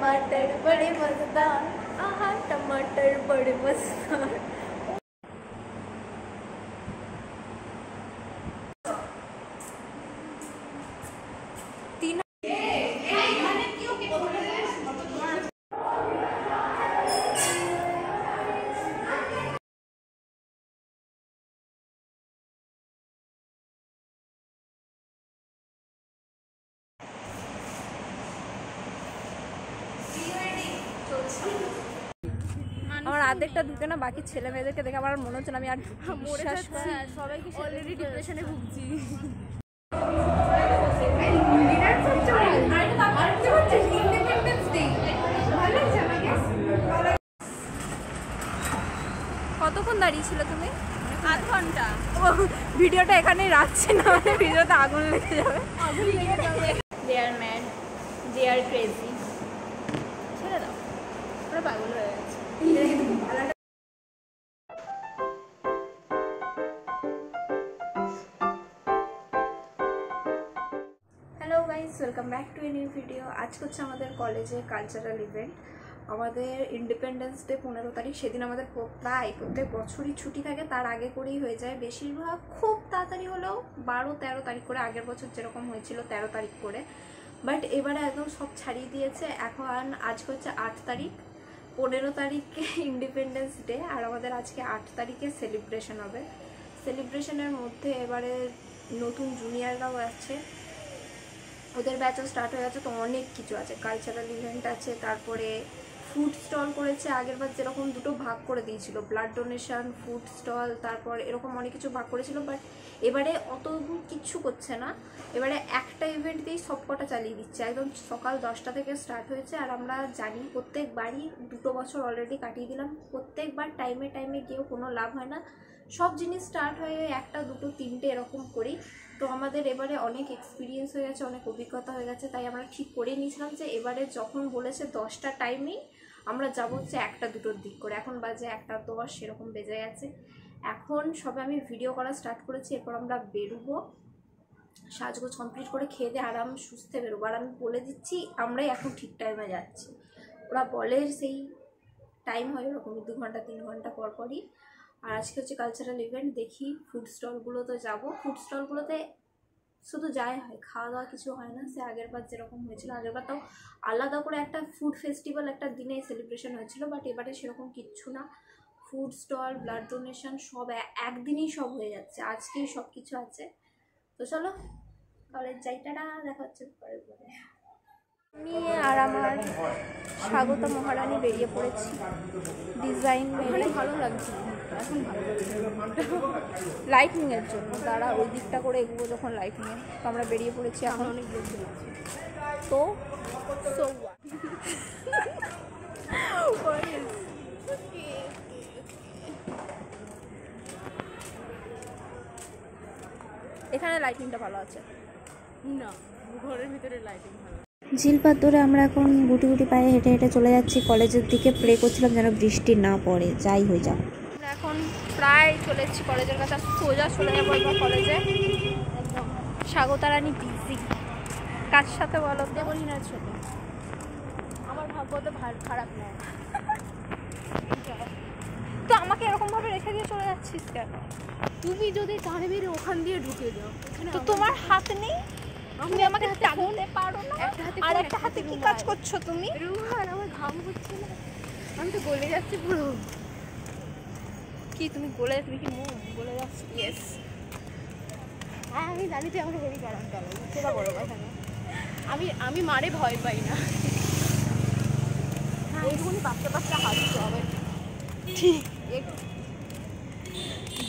टमाटर बड़े मजेदार, आहा टमाटर बड़े मजेदार। আমার আধেকটা ঢুকে না, বাকি ছেলে মেয়েদেরকে দেখে আমার মনে হচ্ছে না আমি আর বিশ্বাস করি সবাইকে অলরেডি ডিপ্রেশনে ভুগছি। কতক্ষণ দাঁড়িয়ে ছিল তুমি? আধ ঘন্টা। ভিডিওটা এখানেই রাখছি না, ভিডিওতে আগুন লেগে যাবে। দে আর ম্যাড, দে আর ক্রেজি। ছেড়ে দাও, পুরো পাগল হয়ে গেছে। Hello guys, welcome back to a new video. আজকে হচ্ছে আমাদের কলেজে কালচারাল ইভেন্ট। আমাদের ইন্ডিপেন্ডেন্স ডে 15 তারিখ। সেদিন আমাদের প্রায় প্রত্যেক বছরই ছুটি থাকে, তার আগে করেই হয়ে যায়। বেশিরভাগ খুব তাড়াতাড়ি হলেও 12-13 তারিখ করে, আগের বছর যেরকম হয়েছিল 13 তারিখ করে, বাট এবারে একদম সব ছাড়িয়ে দিয়েছে। এখন আজকে হচ্ছে 8 তারিখ, 15 তারিখে ইন্ডিপেন্ডেন্স ডে, আর আমাদের আজকে 8 তারিখে সেলিব্রেশন হবে। সেলিব্রেশনের মধ্যে এবারে নতুন জুনিয়ররাও আছে, ওদের ব্যাচও স্টার্ট হয়ে গেছে, তো অনেক কিছু আছে। কালচারাল ইভেন্ট আছে, তারপরে ফুড স্টল করেছে। আগেরবার যেরকম দুটো ভাগ করে দিয়েছিল, ব্লাড ডোনেশন, ফুড স্টল, তারপর এরকম অনেক কিছু ভাগ করেছিল, বাট এবারে অত কিচ্ছু করছে না। এবারে একটা ইভেন্ট দিয়েই সব কটা চালিয়ে দিচ্ছে। একদম সকাল 10টা থেকে স্টার্ট হয়েছে, আর আমরা জানি প্রত্যেকবারই 2 বছর অলরেডি কাটিয়ে দিলাম, প্রত্যেকবার টাইমে টাইমে গিয়েও কোনো লাভ হয় না। সব জিনিস স্টার্ট হয়ে 1টা 2টো 3টে এরকম করি। তো আমাদের এবারে অনেক এক্সপিরিয়েন্স হয়ে গেছে, অনেক অভিজ্ঞতা হয়ে গেছে, তাই আমরা ঠিক করে নিয়েছিলাম যে এবারে যখন বলেছে 10টা টাইমেই আমরা যাবো হচ্ছে 1টা 2টোর দিক করে। এখন বাজে 1টা 10 সেরকম বেজে গেছে। এখন সবে আমি ভিডিও করা স্টার্ট করেছি, এরপর আমরা বেরোবো, সাজগোজ কমপ্লিট করে খেয়ে দিয়ে আরাম সুস্থে বেরোবো। আর আমি বলে দিচ্ছি, আমরাই এখন ঠিক টাইমে যাচ্ছি। ওরা বলে সেই টাইম হয় ওরকমই 2 ঘন্টা 3 ঘন্টা পর পরই। আর আজকে হচ্ছে কালচারাল ইভেন্ট, দেখি ফুড স্টলগুলোতে যাবো। ফুড স্টলগুলোতে শুধু যাই হয়, খাওয়া দাওয়া কিছু হয় না। সে আগেরবার যেরকম হয়েছিল, আগেরবার তাও আলাদা করে একটা ফুড ফেস্টিভ্যাল একটা দিনে সেলিব্রেশন হয়েছিল, বাট এবারে সেরকম কিচ্ছু না। ফুড স্টল, ব্লাড ডোনেশন সব একদিনেই সব হয়ে যাচ্ছে, আজকেই সব কিছু আছে। তো চলো কলেজ যাইটাটা দেখা হচ্ছে পরের পরে। আমি আর আমার স্বাগত মহারানী বেরিয়ে পড়েছি ডিজাইন মেরে। ভালো লাগছে এখন, লাইটিংয়ের জন্য তারা ওই দিকটা করে এগুলো যখন লাইটিংয়ে, তো আমরা বেরিয়ে পড়েছি এখন। অনেক লোক দেখছি তো এখানে লাইটিংটা ভালো আছে না, ঘরের ভিতরে লাইটিং ভালো। ঝিলপাত ধরে আমরা এখন গুটি গুটি পায়ে হেঁটে হেঁটে চলে যাচ্ছি কলেজের দিকে। প্রে করছিলাম যেন বৃষ্টি না পড়ে, যাই হয়ে যাক। আমরা এখন প্রায় চলে এসেছি কলেজের কাছে, সোজা চলে যাবো এবার কলেজে। একদম স্বাগতারানী বিজি কার সাথে বলো তো? দেবলীনার সাথে। আমার ভাগ্য তো খারাপ নয়। তো আমাকে এরকম ভাবে রেখে দিয়ে চলে যাচ্ছিস কেন? তুমি যদি টানে বেরে ওখান দিয়ে ঢুকে দাও, তো তোমার হাত নেই, তুমি আমাকে টানতে পারো না? আর একটা হাতে কি কাজ করছো তুমি? রুহান, আমার ঘাম হচ্ছে না, আমি তো গলে যাচ্ছি পুরো। কি তুমি গলে, তুমি কি মুখ গলে যাচ্ছ? ইয়েস, হ্যাঁ আমি জানি তুই আমাকে হেভি গরম চালাই, সেটা বড় কথা না। আমি মারে ভয় পাই না। এইটুকুনি বাচ্চা বাচ্চা হাসতে হবে। ঠিক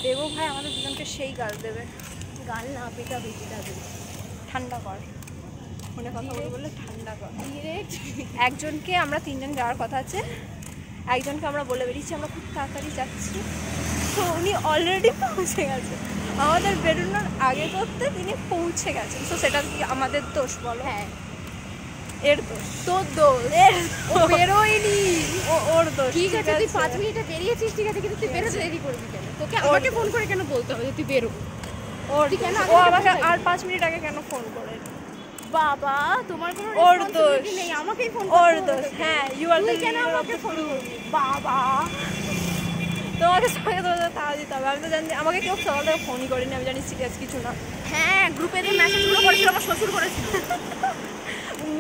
দেবো ভাই আমাদের দুজনকে সেই গাল দেবে। গাল না পেটা বেশিটা দেবে। ঠান্ডা কর, ফোনে কথা বলে ঠান্ডা কর। ডিরেক্ট একজনকে, আমরা 3জন যাওয়ার কথা আছে, একজনকে আমরা বলে বেরিয়েছি আমরা খুব তাড়াতাড়ি যাচ্ছি, তো উনি অলরেডি পৌঁছে গেছে। আমাদের বেরোনোর আগে করতে তিনি পৌঁছে গেছেন, তো সেটা কি আমাদের দোষ বলো? হ্যাঁ, এর দোষ, তোর দোষ। ও বেরোয়নি, ওর দোষ। ঠিক আছে তুই 5 মিনিটে বেরিয়েছিস, ঠিক আছে, কিন্তু তুই বেরোতে দেরি করবি কেন? তোকে আমাকে ফোন করে কেন বলতে হবে যে তুই বেরো? ওর কেন? ও আমাকে আর 5 মিনিট আগে কেন ফোন করে? বাবা তোমার কোনো ওর রেসপন্সিবিলিটি দোষ। নেই, আমাকেই ফোন ওর করতে দোষ, হবে। হ্যাঁ, you are the তুই কেন leader of আমাকে the ফোন group. করবি? বাবা তোমাকে সবাইকে তোমাদের তাড়া দিতে হবে। আমি তো জানি আমাকে কেউ সকাল থেকে ফোনই করেনি, আমি জানি সিরিয়াস কিছু না। হ্যাঁ, গ্রুপে যে মেসেজগুলো করেছিল আমার শ্বশুর করেছিল।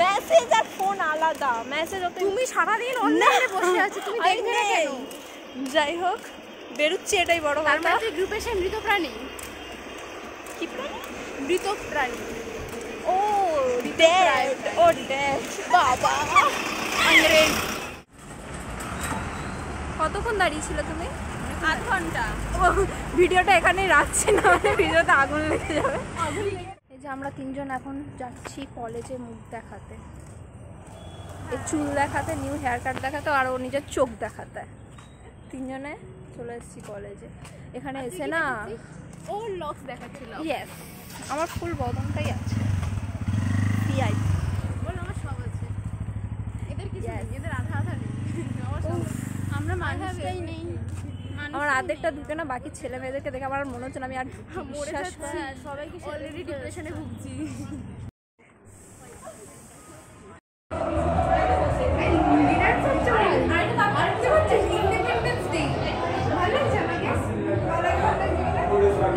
মেসেজ আর ফোন আলাদা। মেসেজ ওতে তুমি সারাদিন অনলাইনে বসে আছো, তুমি দেখবে না কেন? যাই হোক, বেরুচ্ছি, এটাই বড় তার কথা। মানে তুই গ্রুপে সেই মৃত প্রাণী, কি প্রাণী? মৃত প্রাণী। ও ড্যাড, ও ড্যাড। বাবা আন্ডারেড। কতক্ষণ দাঁড়িয়েছিল তুমি? 8 ঘন্টা। ও ভিডিওটা এখানেই রাখছি, না মানে ভিডিওতে আগুন লেগে যাবে। এই যে আমরা তিনজন এখন যাচ্ছি কলেজে মুখ দেখাতে, এই চুল দেখাতে, নিউ হেয়ার কাট দেখাতে, আর ও নিজের চোখ দেখাতে। তিনজনে চলে এসেছি কলেজে। এখানে এসে না, ও লক্স দেখাচ্ছিল। ইয়েস, আমার ফুল বদনটাই আছে, ভিআইপি। বল আমার সব আছে, এদের কিছু Yes. নেই, এদের আধা আধা নেই। আমার সব আছে। আমরা মানুষটাই নেই। আমার আর্ধেকটা ঢুকে না, বাকি ছেলে মেয়েদেরকে দেখে আমার মনে হচ্ছে না আমি আর মরে বিশ্বাস যাচ্ছি, সবাইকে অলরেডি ডিপ্রেশনে ভুগছি।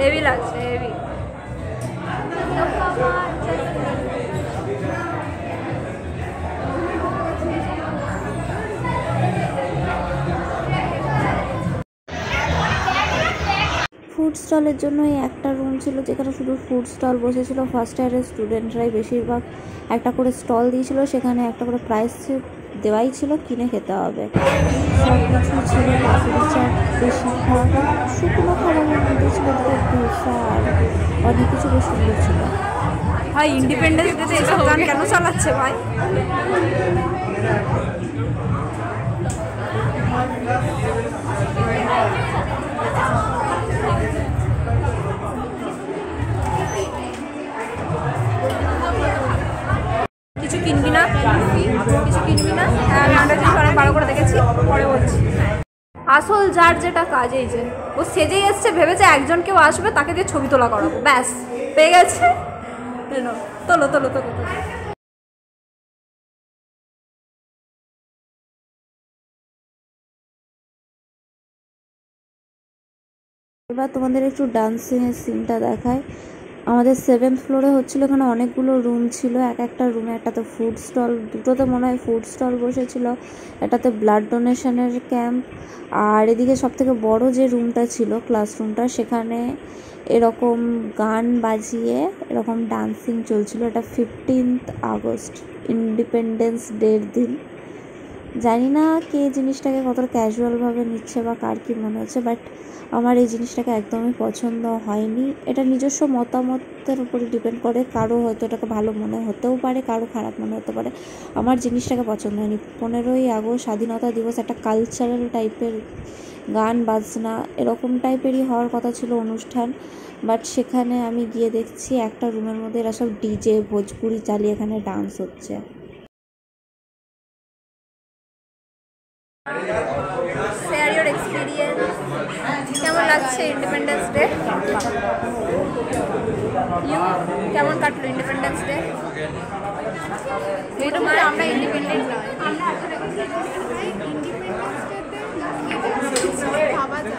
হেভি লাগছে, হেভি। ফুড স্টলের জন্য এই একটা রুম ছিল যেখানে শুধু ফুড স্টল বসেছিল। ফার্স্ট ইয়ারের স্টুডেন্টরাই বেশিরভাগ একটা করে স্টল দিয়েছিল, সেখানে একটা করে প্রাইস দেওয়াই ছিল, কিনে খেতে হবে। সব কিছু ছিল, পাপড়ি চাট বেশিরভাগ, শুকনো খাবারের মধ্যে ছিল ধোসা আর অনেক কিছু বেশ সুন্দর ছিল। ভাই ইন্ডিপেন্ডেন্স ডেতে এসব গান কেন চালাচ্ছে ভাই? কিছু কিনবি না? কিছু কিনবি না? হ্যাঁ, আমি আমরা জিনিস অনেক ভালো করে দেখেছি, পরে বলছি। আসল যার যেটা কাজ, এই যে ও সেজেই এসছে, ভেবেছে একজন কেউ আসবে তাকে দিয়ে ছবি তোলা করাবো, ব্যাস পেয়ে গেছে। তোলো তোলো তোলো তোলো। এবার তোমাদের একটু ডান্সিংয়ের সিনটা দেখায়। আমাদের 7th ফ্লোরে হচ্ছিল, এখানে অনেকগুলো রুম ছিল, এক একটা রুমে একটাতে ফুড স্টল, দুটোতে মনে হয় ফুড স্টল বসেছিল, একটাতে ব্লাড ডোনেশনের ক্যাম্প, আর এদিকে সবথেকে বড় যে রুমটা ছিল ক্লাসরুমটা, সেখানে এরকম গান বাজিয়ে এরকম ডান্সিং চলছিল। এটা 15th আগস্ট, ইন্ডিপেন্ডেন্স ডের দিন। জানি না কে জিনিসটাকে কতটা ক্যাজুয়ালভাবে নিচ্ছে বা কার কী মনে হচ্ছে, বাট আমার এই জিনিসটাকে একদমই পছন্দ হয়নি। এটা নিজস্ব মতামতের উপরে ডিপেন্ড করে, কারো হয়তো এটাকে ভালো মনে হতেও পারে, কারো খারাপ মনে হতে পারে। আমার জিনিসটাকে পছন্দ হয়নি। 15ই আগস্ট স্বাধীনতা দিবস, একটা কালচারাল টাইপের গান বাজনা এরকম টাইপেরই হওয়ার কথা ছিল অনুষ্ঠান, বাট সেখানে আমি গিয়ে দেখছি একটা রুমের মধ্যে এরা সব ডিজে ভোজপুরি চালিয়ে এখানে ডান্স হচ্ছে। শেয়ার ইউর এক্সপিরিয়েন্স, কেমন লাগছে ইন্ডিপেন্ডেন্স ডে? ইউ কেমন কাটলো ইন্ডিপেন্ডেন্স ডে? মোটামুটি আমরা ইন্ডিপেন্ডেন্ট নয়,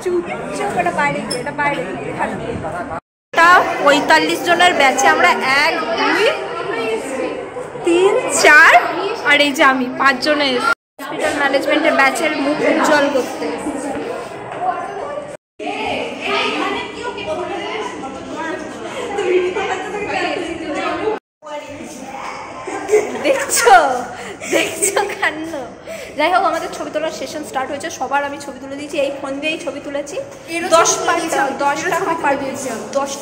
চুপ চুপ, এটা বাইরে গিয়ে, এটা বাইরে গিয়ে। 45 জনের ব্যাচে আমরা 1 2 3 4 আর এই যে আমি 5 জনে হসপিটাল ম্যানেজমেন্টের ব্যাচের মুখ উজ্জ্বল করতে। দেখছো দেখছো কান্ন। যাই হোক, আমাদের ছবি তোলার সেশন স্টার্ট হয়েছে। সবার আমি ছবি তুলে দিয়েছি, এই ফোন দিয়েই ছবি তুলেছি। 10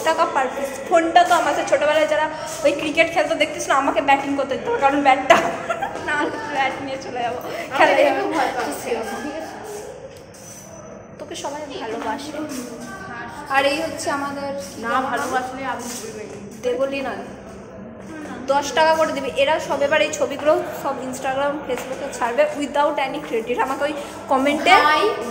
টাকা পার পিস। ফোনটা তো আমাদের ছোটোবেলায় যারা ওই ক্রিকেট খেলতে দেখতেছিল, আমাকে ব্যাটিং করতে দিত, কারণ ব্যাটটা না ব্যাট নিয়ে চলে যাবো খেলা যাবে। তোকে সবাই ভালোবাসে। আর এই হচ্ছে আমাদের, না ভালোবাসলে আমি দেবলি নয়, 10 টাকা করে দেবে এরা সব। এবার এই ছবিগুলো সব ইনস্টাগ্রাম ফেসবুকে ছাড়বে উইদাউট এনি ক্রেডিট। আমাকে ওই কমেন্টে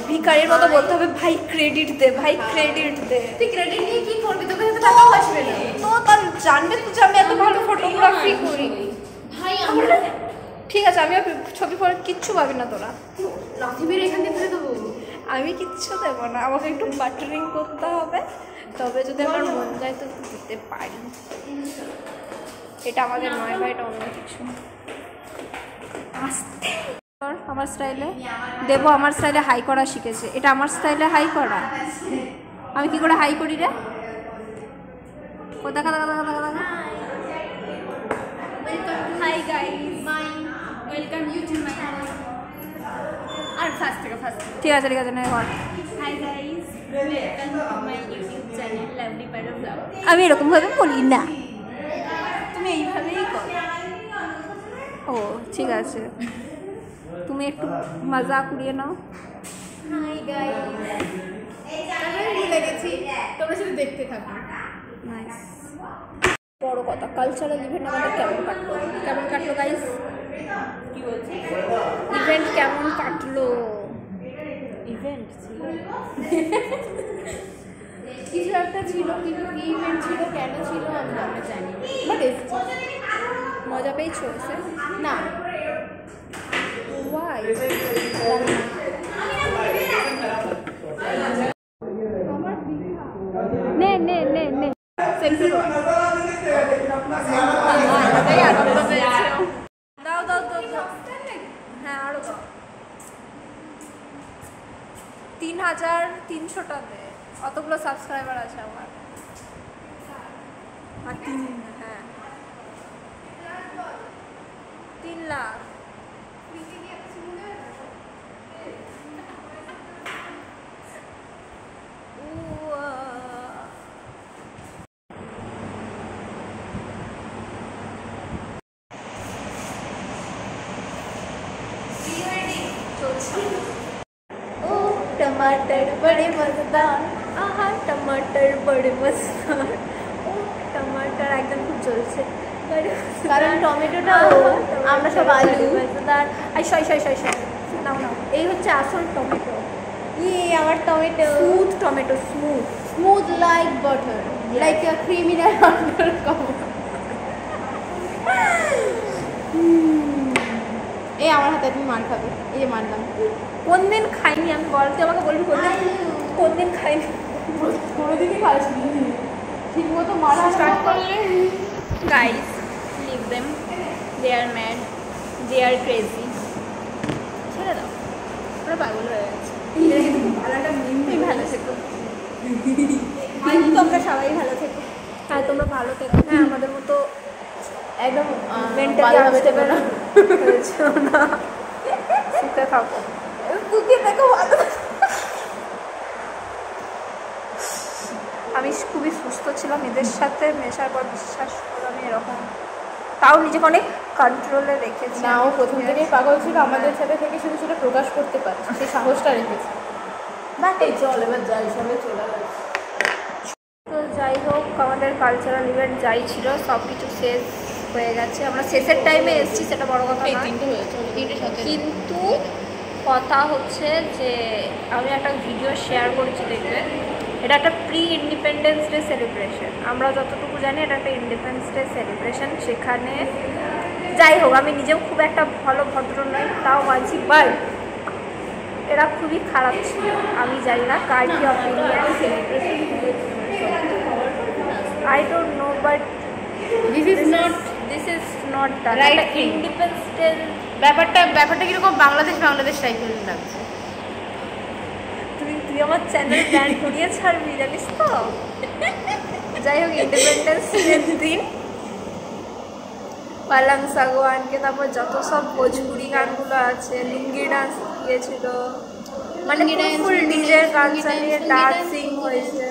ভিখারির মতো বলতে হবে, ভাই ক্রেডিট দে, ভাই ক্রেডিট দে। তুই ক্রেডিট নিয়ে কি করবি? তোকে তো টাকাও আসবে না। তো তার জানবে তো যে আমি এত ভালো ফটোগ্রাফি করি। ভাই ঠিক আছে, আমি ছবি পরে কিচ্ছু পাবি না তোরা। লাথি মেরে এখান থেকে ফেলে দেবো। আমি কিচ্ছু দেবো না, আমাকে একটু বাটারিং করতে হবে, তবে যদি আমার মন যায় তো দিতে পারি। এটা আমাদের নয় বা এটা অন্য কিছু। আস্তে আমার স্টাইলে দেবো, আমার স্টাইলে হাই করা শিখেছে। এটা আমার স্টাইলে হাই করা। আমি কি করে হাই করি রে? ও দেখা দেখা দেখা দেখা দেখা। Hi guys, welcome you to my আর ফার্স্ট থেকে ফার্স্ট। ঠিক আছে ঠিক আছে, না কর। Hi guys, welcome to my YouTube channel lovely pyro blog. আমি এরকম ভাবে বলি না, তুমি এইভাবেই করো। ও ঠিক আছে, তুমি একটু মজা কুড়িয়ে নাও। হাই গাইস, আমি ভুলে গেছি, তোমরা শুধু দেখতে থাকো। নাইস। বড় কথা, কালচারাল ইভেন্ট আমাদের কেমন কাটলো? কেমন কাটলো গাইস? কি বলছি? ইভেন্ট কেমন কাটলো? ইভেন্ট ছিল, কিছু একটা ছিল, কিন্তু কি ইভেন্ট ছিল, কেন ছিল আমরা জানি না, বাট এসেছি। মজা পেয়েছো এসে? না, ওয়াই? নে নে নে নে সেলফি দাও দাও দাও। হ্যাঁ আরো দাও। 3300টা দে, অতগুলো সাবস্ক্রাইবার আছে আমার। আর 3, হ্যাঁ 3 লাখ। ओ टमाटर बड़े मजेदार, आहा टमाटर बड़े मजेदार, ও টমাটার একদম খুব চলছে, কারণ টমেটোটা আমরা সব আলু মজাদার। আই সই সই সই সই নাও নাও, এই হচ্ছে আসল টমেটো। আমার tomato smooth tomato, smooth. Smooth like butter, like আ ক্রিমিনাল আন্ডার কভার। এই আমার হাতে তুমি মার খাবে, এই যে মারলাম। কোন দিন খাইনি আমি বলতে, আমাকে বলবি কোন দিন খাইনি? কোনোদিনই খাসনি, ঠিক মতো মারা স্টার্ট করলে। গাইস, লিভ দেম, দে আর ম্যাড, দে আর ক্রেজি। ছেড়ে দাও, ওরা পাগল হয়ে গেছে। ভালো একটা মিম, তুমি ভালো থেকো, তোমরা সবাই ভালো থেকো। হ্যাঁ তোমরা ভালো থেকো। হ্যাঁ আমাদের মতো একদম মেন্টালি আনস্টেবল হয়েছে না, সুখে থাকো। কুকি দেখো ভালো। আমি খুবই সুস্থ ছিলাম, এদের সাথে মেশার পর বিশ্বাস করো আমি এরকম, তাও নিজেকে অনেক কন্ট্রোলে রেখেছি। না, ও প্রথম থেকেই পাগল ছিল, আমাদের সাথে থেকে শুধু সেটা প্রকাশ করতে পারে, সেই সাহসটা রেখেছে। বাট এই চল এবার যাই, সবাই চলে গেছে। তো যাই হোক, আমাদের কালচারাল ইভেন্ট যাই ছিল সব কিছু শেষ হয়ে গেছে। আমরা শেষের টাইমে এসেছি, সেটা বড় কথা এই না, তিনটে হয়েছে, তিনটে সাথে। কিন্তু কথা হচ্ছে যে আমি একটা ভিডিও শেয়ার করেছি, দেখবে এটা একটা প্রি ইন্ডিপেন্ডেন্স ডে সেলিব্রেশন। আমরা যতটুকু জানি এটা একটা ইন্ডিপেন্ডেন্স ডে সেলিব্রেশন। সেখানে যাই হোক, আমি নিজেও খুব একটা ভালো ভদ্র নই, তাও মানছি, বাট এরা খুবই খারাপ ছিল। আমি জানি না কার কি opinion, I don't know, but this is not the Right right thing. Independence day. ব্যাপারটা কিরকম বাংলাদেশ টাইপের লাগছে। তুই আমার চ্যানেল ব্যান করিয়ে ছাড়বি জানিস তো। যাই হোক, ইন্ডিপেন্ডেন্স ডের দিন পালাং সাগোয়ানকে, তারপর যত সব ভোজপুরি গানগুলো আছে, লুঙ্গি ডান্স দিয়েছিল, মানে ফুল ডিজের গান চালিয়ে ডান্সিং হয়েছে,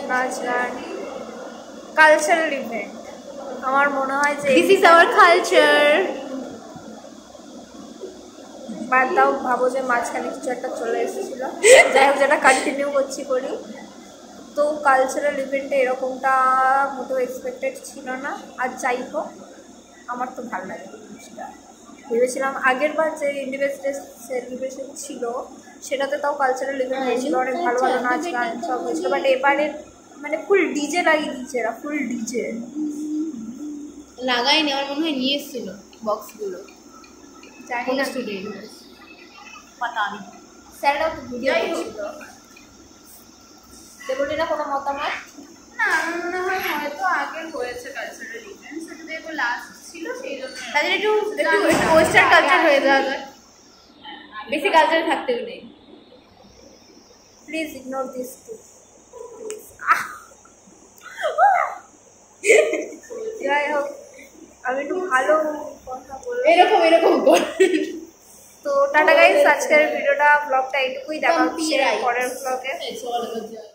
নাচ গান, কালচারাল ইভেন্ট। আমার মনে হয় যে দিস ইজ আওয়ার কালচার। বাদ দাও, ভাবো যে মাঝখানে কিছু একটা চলে এসেছিল। যাই হোক, যেটা কন্টিনিউ করি, তো কালচারাল ইভেন্টে এরকমটা মোটেও এক্সপেক্টেড ছিল না। আর যাই হোক, আমার তো ভালো লাগে জিনিসটা। ভেবেছিলাম আগের বার যে ইন্ডিপেন্ডেন্স ডে সেলিব্রেশন ছিল সেটাতে তাও কালচারাল ইভেন্ট হয়েছিল, অনেক ভালো ভালো নাচ গান সব হয়েছিল, বাট এবারে মানে ফুল ডিজে লাগিয়ে দিচ্ছে এরা, ফুল ডিজে। লাগাইনি, আমার মনে হয় নিয়ে এসেছিল বক্সগুলো জানি না, স্টুডেন্ট পাতা নেই। স্যাররাও তো ভিডিও করছিল। দেবলীনা কোনো মতামত? না, আমার মনে হয় হয়তো আগে হয়েছে কালচারাল ইভেন্ট, সেটা দেখো লাস্ট ছিল সেই জন্য তাদের একটু ওয়েস্টার্ন কালচার হয়ে যাওয়া যায়, বেশি কালচার থাকতেও নেই। Please ignore this too. যাই হোক, আমি একটু ভালো কথা বলবো। এরকম কর। তো টাটা গাইস, আজকের ভিডিওটা ব্লগটা এইটুকুই, দেখা হচ্ছে পরের ব্লগে। চলো